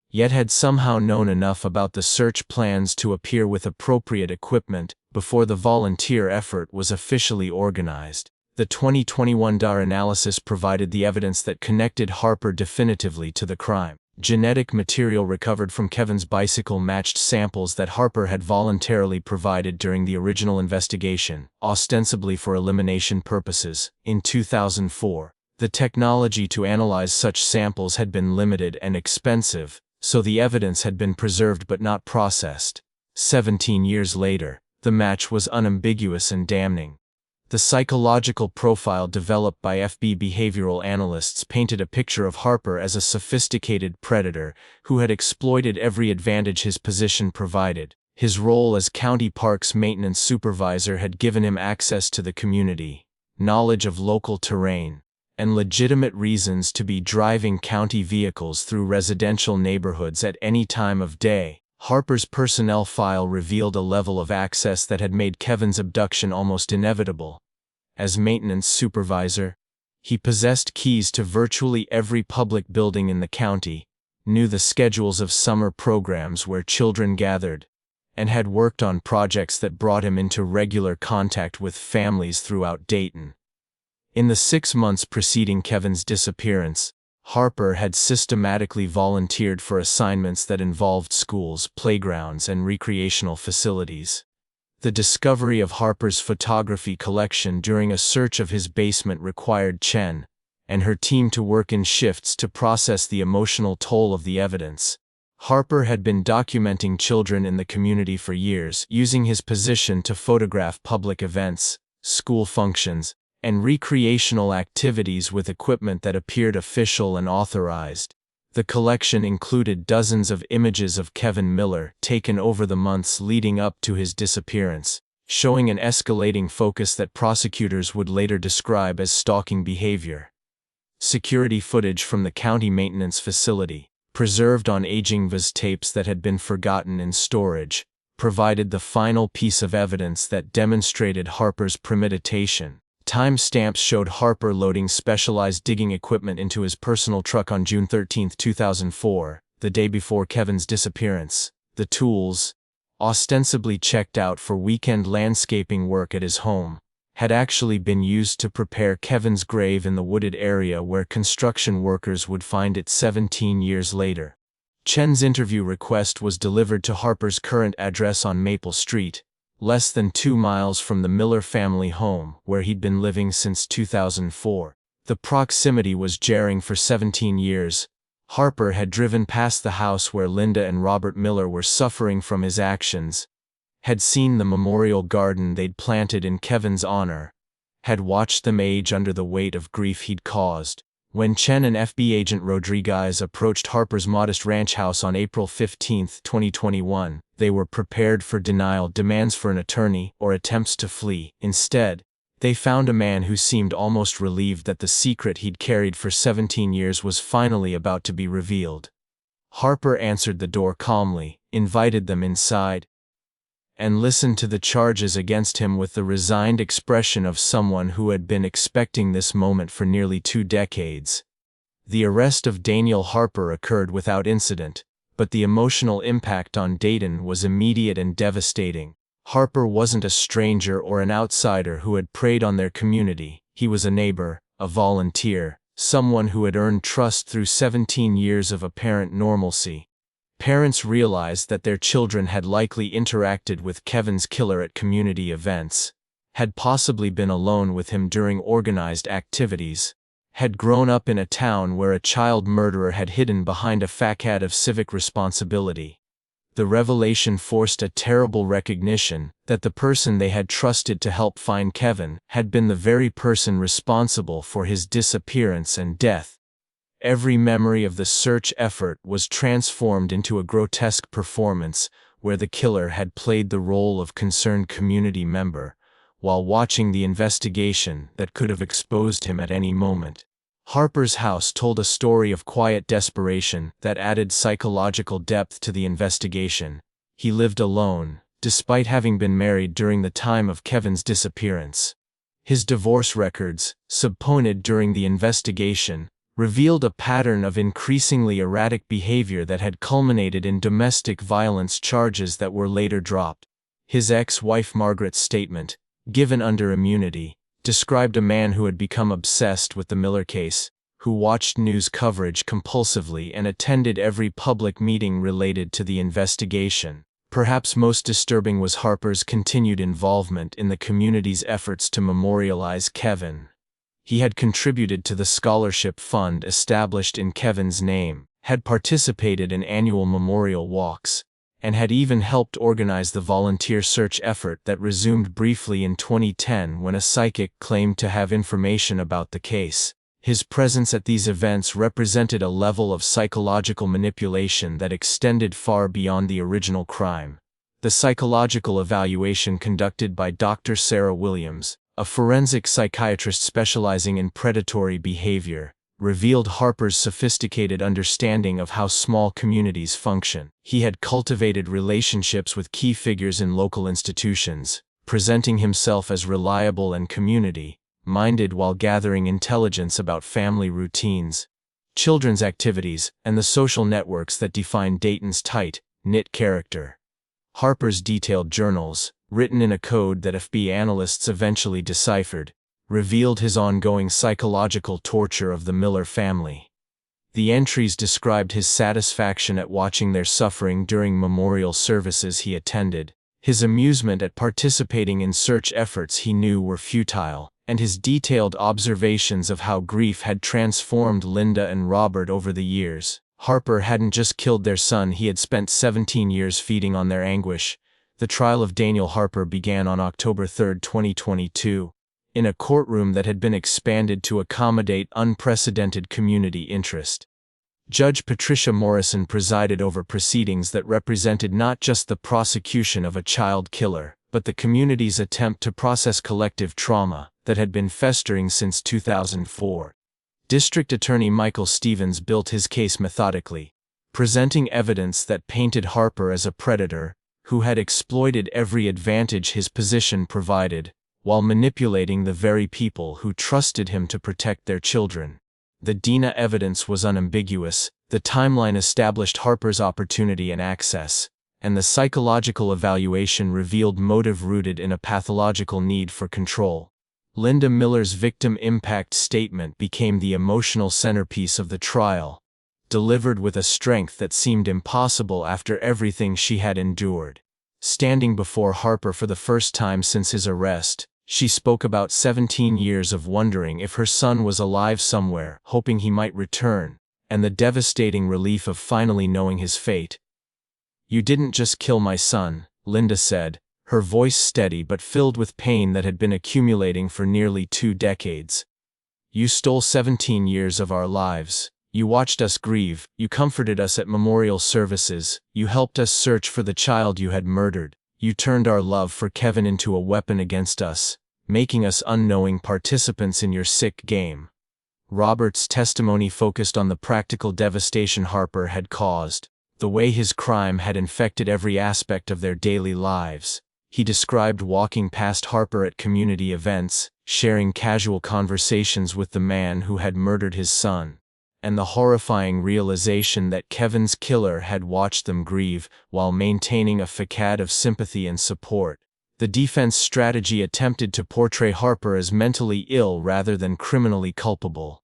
yet had somehow known enough about the search plans to appear with appropriate equipment before the volunteer effort was officially organized. The 2021 DAR analysis provided the evidence that connected Harper definitively to the crime. Genetic material recovered from Kevin's bicycle matched samples that Harper had voluntarily provided during the original investigation, ostensibly for elimination purposes. In 2004, the technology to analyze such samples had been limited and expensive, so the evidence had been preserved but not processed. 17 years later, the match was unambiguous and damning. The psychological profile developed by FB behavioral analysts painted a picture of Harper as a sophisticated predator who had exploited every advantage his position provided. His role as county parks maintenance supervisor had given him access to the community, knowledge of local terrain, and legitimate reasons to be driving county vehicles through residential neighborhoods at any time of day. Harper's personnel file revealed a level of access that had made Kevin's abduction almost inevitable. As maintenance supervisor, he possessed keys to virtually every public building in the county, knew the schedules of summer programs where children gathered, and had worked on projects that brought him into regular contact with families throughout Dayton. In the 6 months preceding Kevin's disappearance, Harper had systematically volunteered for assignments that involved schools, playgrounds, and recreational facilities. The discovery of Harper's photography collection during a search of his basement required Chen and her team to work in shifts to process the emotional toll of the evidence. Harper had been documenting children in the community for years, using his position to photograph public events, school functions, and recreational activities with equipment that appeared official and authorized. The collection included dozens of images of Kevin Miller taken over the months leading up to his disappearance, showing an escalating focus that prosecutors would later describe as stalking behavior. Security footage from the county maintenance facility, preserved on aging VHS tapes that had been forgotten in storage, provided the final piece of evidence that demonstrated Harper's premeditation. Time-stamps showed Harper loading specialized digging equipment into his personal truck on June 13, 2004, the day before Kevin's disappearance. The tools, ostensibly checked out for weekend landscaping work at his home, had actually been used to prepare Kevin's grave in the wooded area where construction workers would find it 17 years later. Chen's interview request was delivered to Harper's current address on Maple Street, less than 2 miles from the Miller family home where he'd been living since 2004. The proximity was jarring for 17 years. Harper had driven past the house where Linda and Robert Miller were suffering from his actions, had seen the memorial garden they'd planted in Kevin's honor, had watched them age under the weight of grief he'd caused. When Chen and FB agent Rodriguez approached Harper's modest ranch house on April 15, 2021, they were prepared for denial, demands for an attorney, or attempts to flee. Instead, they found a man who seemed almost relieved that the secret he'd carried for 17 years was finally about to be revealed. Harper answered the door calmly, invited them inside, and listened to the charges against him with the resigned expression of someone who had been expecting this moment for nearly 2 decades. The arrest of Daniel Harper occurred without incident, but the emotional impact on Dayton was immediate and devastating. Harper wasn't a stranger or an outsider who had preyed on their community. He was a neighbor, a volunteer, someone who had earned trust through 17 years of apparent normalcy. Parents realized that their children had likely interacted with Kevin's killer at community events, had possibly been alone with him during organized activities, had grown up in a town where a child murderer had hidden behind a facade of civic responsibility. The revelation forced a terrible recognition that the person they had trusted to help find Kevin had been the very person responsible for his disappearance and death. Every memory of the search effort was transformed into a grotesque performance where the killer had played the role of concerned community member while watching the investigation that could have exposed him at any moment. Harper's house told a story of quiet desperation that added psychological depth to the investigation. He lived alone, despite having been married during the time of Kevin's disappearance. His divorce records, subpoenaed during the investigation, revealed a pattern of increasingly erratic behavior that had culminated in domestic violence charges that were later dropped. His ex-wife Margaret's statement, given under immunity, described a man who had become obsessed with the Miller case, who watched news coverage compulsively and attended every public meeting related to the investigation. Perhaps most disturbing was Harper's continued involvement in the community's efforts to memorialize Kevin. He had contributed to the scholarship fund established in Kevin's name, had participated in annual memorial walks, and had even helped organize the volunteer search effort that resumed briefly in 2010 when a psychic claimed to have information about the case. His presence at these events represented a level of psychological manipulation that extended far beyond the original crime. The psychological evaluation conducted by Dr. Sarah Williams, a forensic psychiatrist specializing in predatory behavior, revealed Harper's sophisticated understanding of how small communities function. He had cultivated relationships with key figures in local institutions, presenting himself as reliable and community-minded while gathering intelligence about family routines, children's activities, and the social networks that define Dayton's tight-knit character. Harper's detailed journals, written in a code that FBI analysts eventually deciphered, revealed his ongoing psychological torture of the Miller family. The entries described his satisfaction at watching their suffering during memorial services he attended, his amusement at participating in search efforts he knew were futile, and his detailed observations of how grief had transformed Linda and Robert over the years. Harper hadn't just killed their son, he had spent 17 years feeding on their anguish. The trial of Daniel Harper began on October 3, 2022. In a courtroom that had been expanded to accommodate unprecedented community interest. Judge Patricia Morrison presided over proceedings that represented not just the prosecution of a child killer, but the community's attempt to process collective trauma that had been festering since 2004. District Attorney Michael Stevens built his case methodically, presenting evidence that painted Harper as a predator who had exploited every advantage his position provided, while manipulating the very people who trusted him to protect their children. The DNA evidence was unambiguous, the timeline established Harper's opportunity and access, and the psychological evaluation revealed motive rooted in a pathological need for control. Linda Miller's victim impact statement became the emotional centerpiece of the trial, delivered with a strength that seemed impossible after everything she had endured. Standing before Harper for the first time since his arrest, she spoke about 17 years of wondering if her son was alive somewhere, hoping he might return, and the devastating relief of finally knowing his fate. "You didn't just kill my son," Linda said, her voice steady but filled with pain that had been accumulating for nearly 2 decades. "You stole 17 years of our lives. You watched us grieve, you comforted us at memorial services, you helped us search for the child you had murdered. You turned our love for Kevin into a weapon against us, making us unknowing participants in your sick game." Robert's testimony focused on the practical devastation Harper had caused, the way his crime had infected every aspect of their daily lives. He described walking past Harper at community events, sharing casual conversations with the man who had murdered his son, and the horrifying realization that Kevin's killer had watched them grieve while maintaining a facade of sympathy and support. The defense strategy attempted to portray Harper as mentally ill rather than criminally culpable.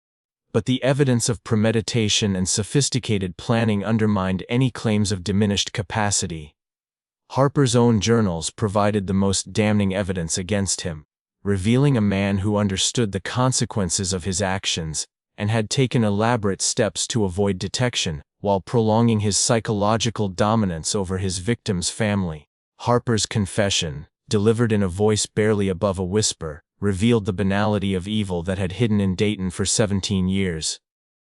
But the evidence of premeditation and sophisticated planning undermined any claims of diminished capacity. Harper's own journals provided the most damning evidence against him, revealing a man who understood the consequences of his actions and had taken elaborate steps to avoid detection, while prolonging his psychological dominance over his victim's family. Harper's confession, delivered in a voice barely above a whisper, revealed the banality of evil that had hidden in Dayton for 17 years.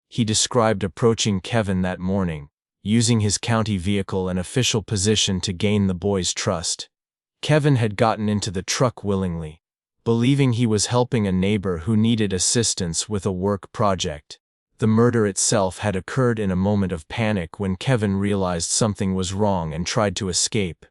He described approaching Kevin that morning, using his county vehicle and official position to gain the boy's trust. Kevin had gotten into the truck willingly, believing he was helping a neighbor who needed assistance with a work project. The murder itself had occurred in a moment of panic when Kevin realized something was wrong and tried to escape.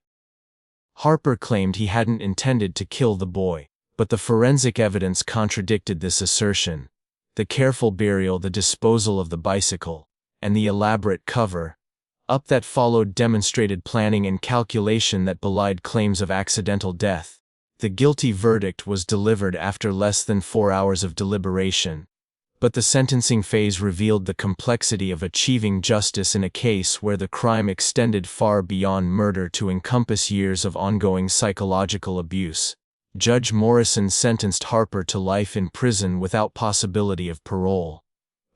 Harper claimed he hadn't intended to kill the boy, but the forensic evidence contradicted this assertion. The careful burial, the disposal of the bicycle, and the elaborate cover-up that followed demonstrated planning and calculation that belied claims of accidental death. The guilty verdict was delivered after less than 4 hours of deliberation, but the sentencing phase revealed the complexity of achieving justice in a case where the crime extended far beyond murder to encompass years of ongoing psychological abuse. Judge Morrison sentenced Harper to life in prison without possibility of parole,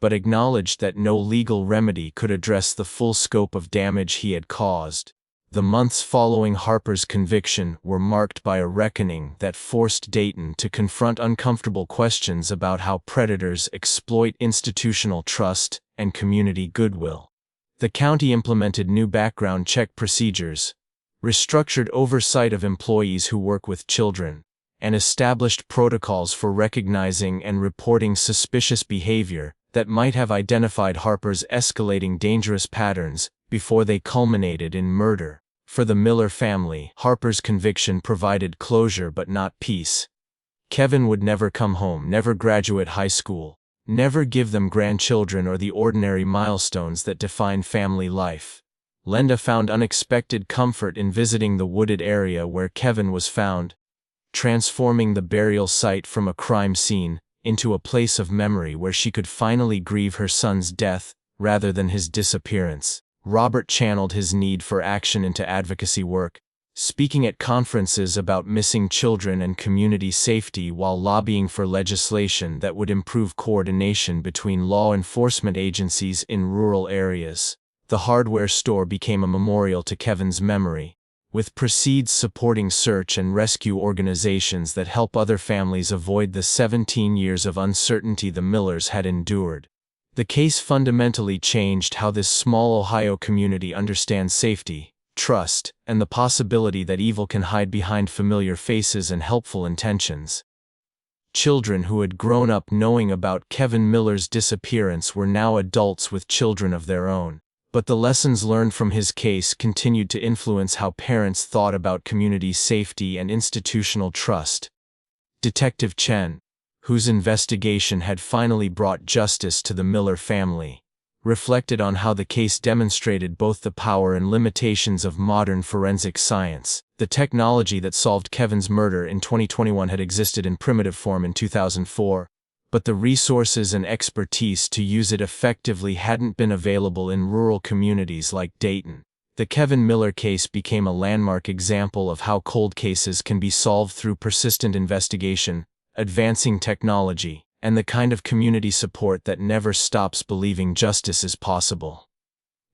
but acknowledged that no legal remedy could address the full scope of damage he had caused. The months following Harper's conviction were marked by a reckoning that forced Dayton to confront uncomfortable questions about how predators exploit institutional trust and community goodwill. The county implemented new background check procedures, restructured oversight of employees who work with children, and established protocols for recognizing and reporting suspicious behavior that might have identified Harper's escalating dangerous patterns before they culminated in murder. For the Miller family, Harper's conviction provided closure but not peace. Kevin would never come home, never graduate high school, never give them grandchildren or the ordinary milestones that define family life. Linda found unexpected comfort in visiting the wooded area where Kevin was found, transforming the burial site from a crime scene into a place of memory where she could finally grieve her son's death rather than his disappearance. Robert channeled his need for action into advocacy work, speaking at conferences about missing children and community safety while lobbying for legislation that would improve coordination between law enforcement agencies in rural areas. The hardware store became a memorial to Kevin's memory, with proceeds supporting search and rescue organizations that help other families avoid the 17 years of uncertainty the Millers had endured. The case fundamentally changed how this small Ohio community understands safety, trust, and the possibility that evil can hide behind familiar faces and helpful intentions. Children who had grown up knowing about Kevin Miller's disappearance were now adults with children of their own. But the lessons learned from his case continued to influence how parents thought about community safety and institutional trust. Detective Chen, whose investigation had finally brought justice to the Miller family, reflected on how the case demonstrated both the power and limitations of modern forensic science. The technology that solved Kevin's murder in 2021 had existed in primitive form in 2004, but the resources and expertise to use it effectively hadn't been available in rural communities like Dayton. The Kevin Miller case became a landmark example of how cold cases can be solved through persistent investigation, advancing technology, and the kind of community support that never stops believing justice is possible.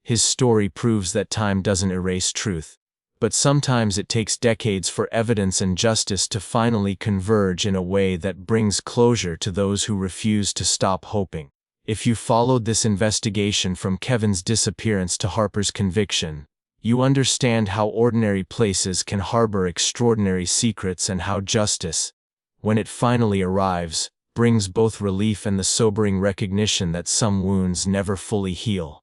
His story proves that time doesn't erase truth, but sometimes it takes decades for evidence and justice to finally converge in a way that brings closure to those who refuse to stop hoping. If you followed this investigation from Kevin's disappearance to Harper's conviction, you understand how ordinary places can harbor extraordinary secrets and how justice, when it finally arrives, brings both relief and the sobering recognition that some wounds never fully heal.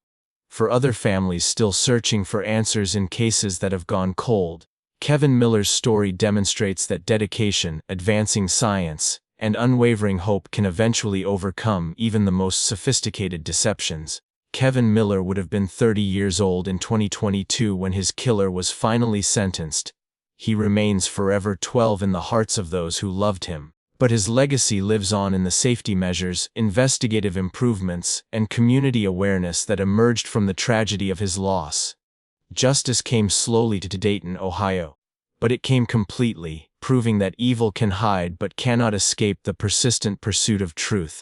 For other families still searching for answers in cases that have gone cold, Kevin Miller's story demonstrates that dedication, advancing science, and unwavering hope can eventually overcome even the most sophisticated deceptions. Kevin Miller would have been 30 years old in 2022 when his killer was finally sentenced. He remains forever 12 in the hearts of those who loved him, but his legacy lives on in the safety measures, investigative improvements, and community awareness that emerged from the tragedy of his loss. Justice came slowly to Dayton, Ohio, but it came completely, proving that evil can hide but cannot escape the persistent pursuit of truth.